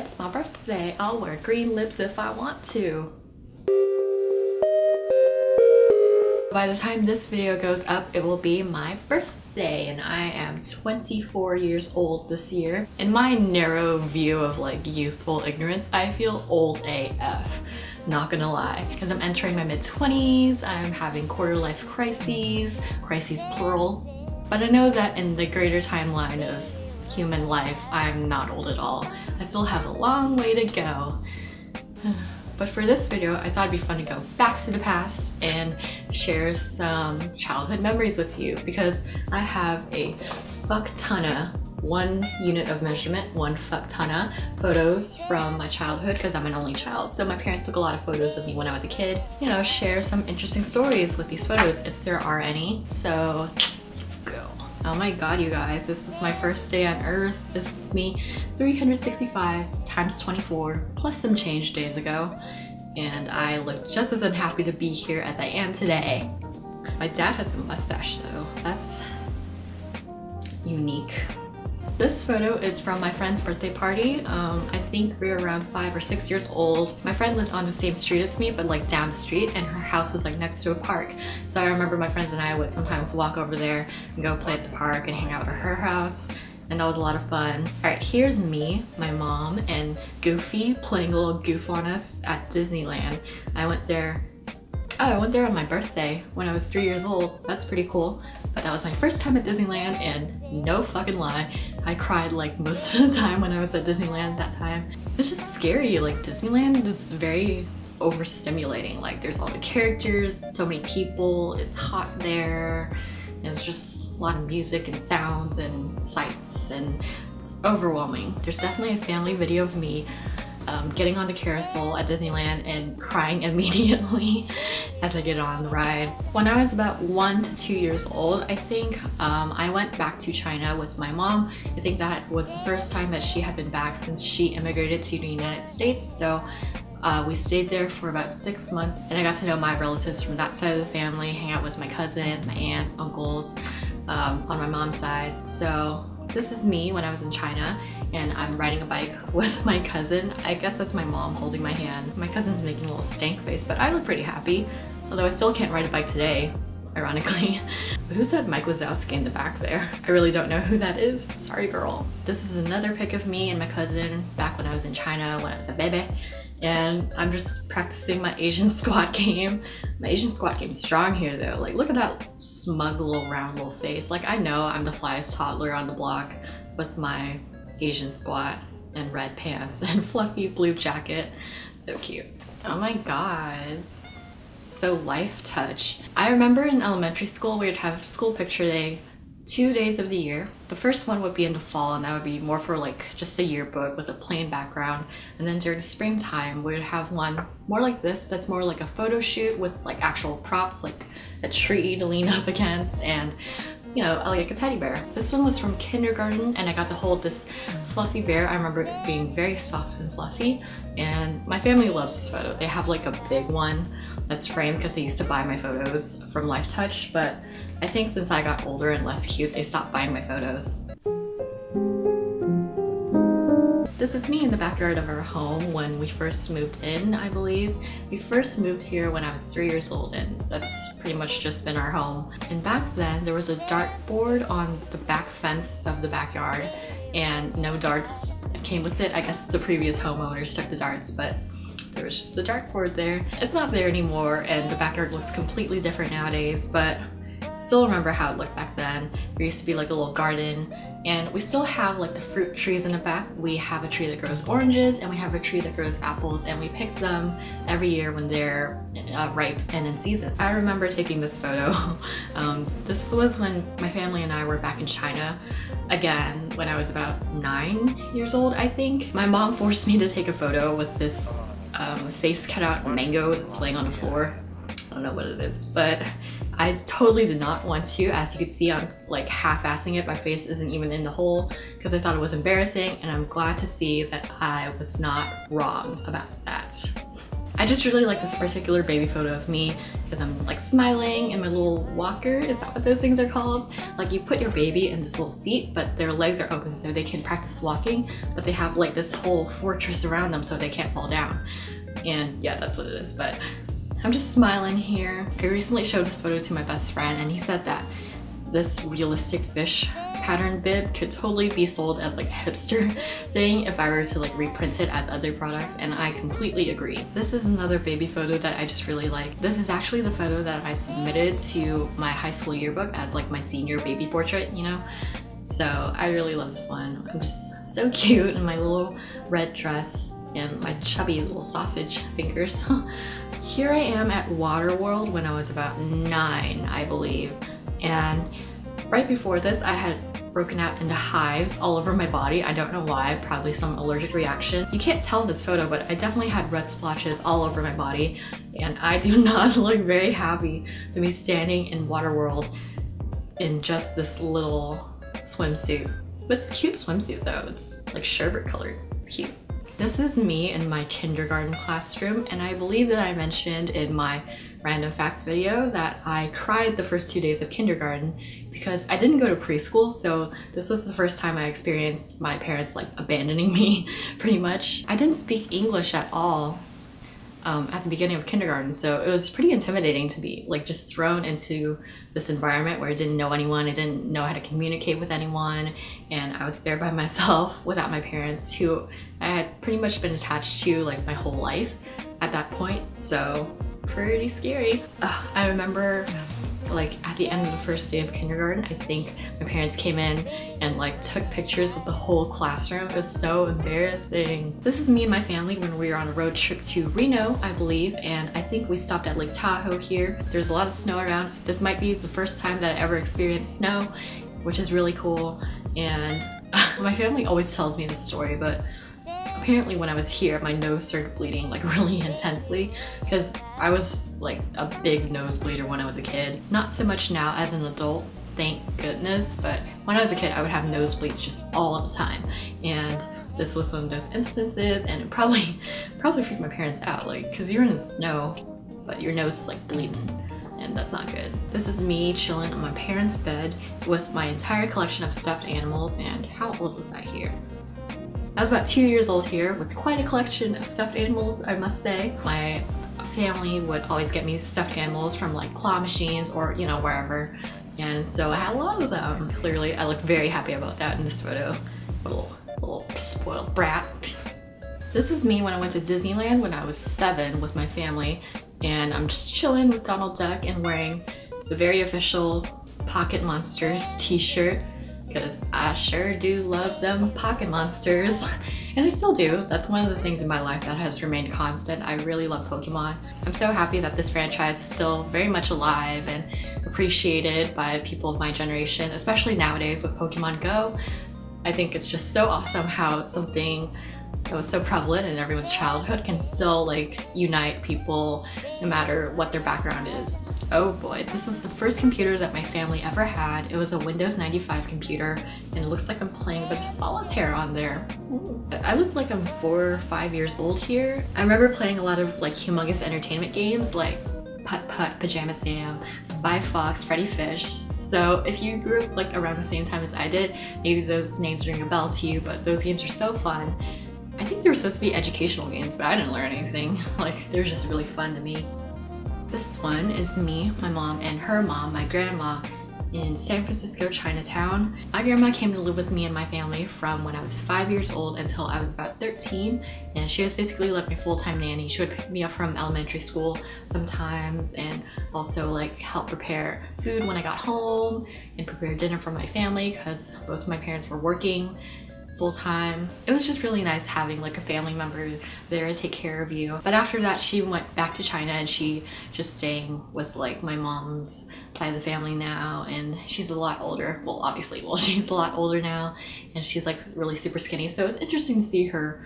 It's my birthday. I'll wear green lips if I want to. By the time this video goes up, it will be my birthday, and I am 24 years old this year. In my narrow view of like youthful ignorance, I feel old AF. Not gonna lie, because I'm entering my mid-20s, I'm having quarter life crises plural. But I know that in the greater timeline of human life, I'm not old at all. I still have a long way to go. But for this video, I thought it'd be fun to go back to the past and share some childhood memories with you, because I have a fuck tonna, one unit of measurement, one fuck tonna photos from my childhood, because I'm an only child. So my parents took a lot of photos of me when I was a kid. You know, share some interesting stories with these photos if there are any. So let's go. Oh my god, you guys, this is my first day on Earth. This is me 365 times 24 plus some change days ago, and I look just as unhappy to be here as I am today. My dad has a mustache though. That's unique. This photo is from my friend's birthday party. I think we were around 5 or 6 years old. My friend lived on the same street as me, but like down the street, and her house was like next to a park. So I remember my friends and I would sometimes walk over there and go play at the park and hang out at her house. And that was a lot of fun. Alright, here's me, my mom, and Goofy playing a little goof on us at Disneyland. I went there on my birthday when I was 3 years old. That's pretty cool. But that was my first time at Disneyland, and no fucking lie, I cried like most of the time when I was at Disneyland that time. It's just scary. Like, Disneyland is very overstimulating. Like, there's all the characters, so many people, it's hot there, and it's just a lot of music and sounds and sights, and it's overwhelming. There's definitely a family video of me getting on the carousel at Disneyland and crying immediately as I get on the ride. When I was about 1 to 2 years old, I think I went back to China with my mom. I think that was the first time that she had been back since she immigrated to the United States. So we stayed there for about 6 months, and I got to know my relatives from that side of the family, hang out with my cousins, my aunts, uncles on my mom's side. So this is me when I was in China, and I'm riding a bike with my cousin. I guess that's my mom holding my hand. My cousin's making a little stank face, but I look pretty happy, although I still can't ride a bike today, ironically. Who's that Mike Wazowski in the back there? I really don't know who that is. Sorry, girl. This is another pic of me and my cousin back when I was in China when I was a baby. And I'm just practicing my Asian squat game. My Asian squat game's strong here though. Like, look at that smug little round little face. Like, I know I'm the flyest toddler on the block with my Asian squat and red pants and fluffy blue jacket. So cute. Oh my god. So life touch. I remember in elementary school we would have school picture day 2 days of the year. The first one would be in the fall, and that would be more for like just a yearbook with a plain background. And then during the springtime we would have one more like this, that's more like a photo shoot with like actual props, like a tree to lean up against, and you know, like a teddy bear. This one was from kindergarten, and I got to hold this fluffy bear. I remember it being very soft and fluffy, and my family loves this photo. They have like a big one that's framed because they used to buy my photos from Life Touch, but I think since I got older and less cute, they stopped buying my photos. This is me in the backyard of our home when we first moved in, I believe. We first moved here when I was 3 years old, and that's pretty much just been our home. And back then, there was a dartboard on the back fence of the backyard, and no darts came with it. I guess the previous homeowners took the darts, but there was just a dartboard there. It's not there anymore, and the backyard looks completely different nowadays, but still remember how it looked back then. There used to be like a little garden, and we still have like the fruit trees in the back. We have a tree that grows oranges, and we have a tree that grows apples, and we pick them every year when they're ripe and in season. I remember taking this photo. This was when my family and I were back in China again when I was about 9 years old, I think. My mom forced me to take a photo with this face cut out mango that's laying on the floor. I don't know what it is, but I totally did not want to. As you can see, I'm like half-assing it. My face isn't even in the hole because I thought it was embarrassing, and I'm glad to see that I was not wrong about that. I I just really like this particular baby photo of me because I'm like smiling in my little walker. Is that what those things are called? Like you put your baby in this little seat, but their legs are open so they can practice walking, but they have like this whole fortress around them so they can't fall down. And yeah, that's what it is, but I'm just smiling here. I recently showed this photo to my best friend and he said that this realistic fish pattern bib could totally be sold as like a hipster thing if I were to like reprint it as other products, and I completely agree. This is another baby photo that I just really like. This is actually the photo that I submitted to my high school yearbook as like my senior baby portrait, you know? So I really love this one. I'm just so cute in my little red dress and my chubby little sausage fingers. Here I am at Waterworld when I was about 9, I believe. And right before this, I had broken out into hives all over my body. I don't know why, probably some allergic reaction. You can't tell in this photo, but I definitely had red splotches all over my body, and I do not look very happy to be standing in Waterworld in just this little swimsuit. But it's a cute swimsuit though. It's like sherbet colored. It's cute. This is me in my kindergarten classroom, and I believe that I mentioned in my random facts video that I cried the first 2 days of kindergarten because I didn't go to preschool, so this was the first time I experienced my parents like abandoning me pretty much. I didn't speak English at all at the beginning of kindergarten, so it was pretty intimidating to be like just thrown into this environment where I didn't know anyone, I didn't know how to communicate with anyone, and I was there by myself without my parents, who I had pretty much been attached to like my whole life at that point, so pretty scary. I remember like at the end of the first day of kindergarten, I think my parents came in and like took pictures with the whole classroom. It was so embarrassing. This is me and my family when we were on a road trip to Reno, I believe, and I think we stopped at Lake Tahoe here. There's a lot of snow around. This might be the first time that I ever experienced snow, which is really cool. And my family always tells me this story, but apparently when I was here, my nose started bleeding like really intensely because I was like a big nose bleeder when I was a kid. Not so much now as an adult, thank goodness, but when I was a kid I would have nosebleeds just all the time, and this was one of those instances, and it probably freaked my parents out, like because you're in the snow but your nose is like bleeding, and that's not good. This is me chilling on my parents' bed with my entire collection of stuffed animals, and how old was I here? I was about 2 years old here with quite a collection of stuffed animals, I must say. My family would always get me stuffed animals from like claw machines or, you know, wherever. And so I had a lot of them. Clearly, I look very happy about that in this photo. Little spoiled brat. This is me when I went to Disneyland when I was 7 with my family. And I'm just chilling with Donald Duck and wearing the very official Pocket Monsters t-shirt, because I sure do love them Pocket Monsters. And I still do. That's one of the things in my life that has remained constant. I really love Pokemon. I'm so happy that this franchise is still very much alive and appreciated by people of my generation, especially nowadays with Pokemon Go. I think it's just so awesome how something that was so prevalent in everyone's childhood can still like unite people no matter what their background is. Oh boy, this was the first computer that my family ever had. It was a Windows 95 computer, and it looks like I'm playing a bit of solitaire on there. I look like I'm 4 or 5 years old here. I remember playing a lot of like humongous entertainment games like Putt Putt, Pajama Sam, Spy Fox, Freddy Fish. So if you grew up like around the same time as I did, maybe those names ring a bell to you, but those games are so fun. I think they were supposed to be educational games, but I didn't learn anything. Like, they were just really fun to me. This one is me, my mom, and her mom, my grandma, in San Francisco, Chinatown. My grandma came to live with me and my family from when I was 5 years old until I was about 13, and she was basically like my full-time nanny. She would pick me up from elementary school sometimes, and also like help prepare food when I got home and prepare dinner for my family because both of my parents were working full-time. It was just really nice having like a family member there to take care of you. But after that, she went back to China, and she just staying with like my mom's side of the family now, and she's a lot older. Well, obviously, she's a lot older now, and she's like really super skinny, so it's interesting to see her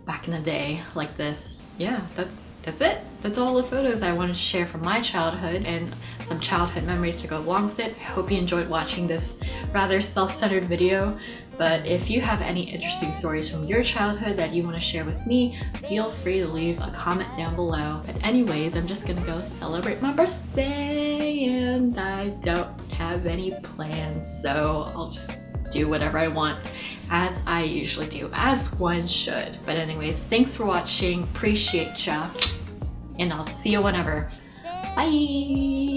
back in the day like this. Yeah, that's it. That's all the photos I wanted to share from my childhood, and some childhood memories to go along with it. I hope you enjoyed watching this rather self-centered video. But if you have any interesting stories from your childhood that you want to share with me, feel free to leave a comment down below. But anyways, I'm just gonna go celebrate my birthday and I don't have any plans, so I'll just do whatever I want, as I usually do, as one should. But anyways, thanks for watching, appreciate ya, and I'll see you whenever. Bye!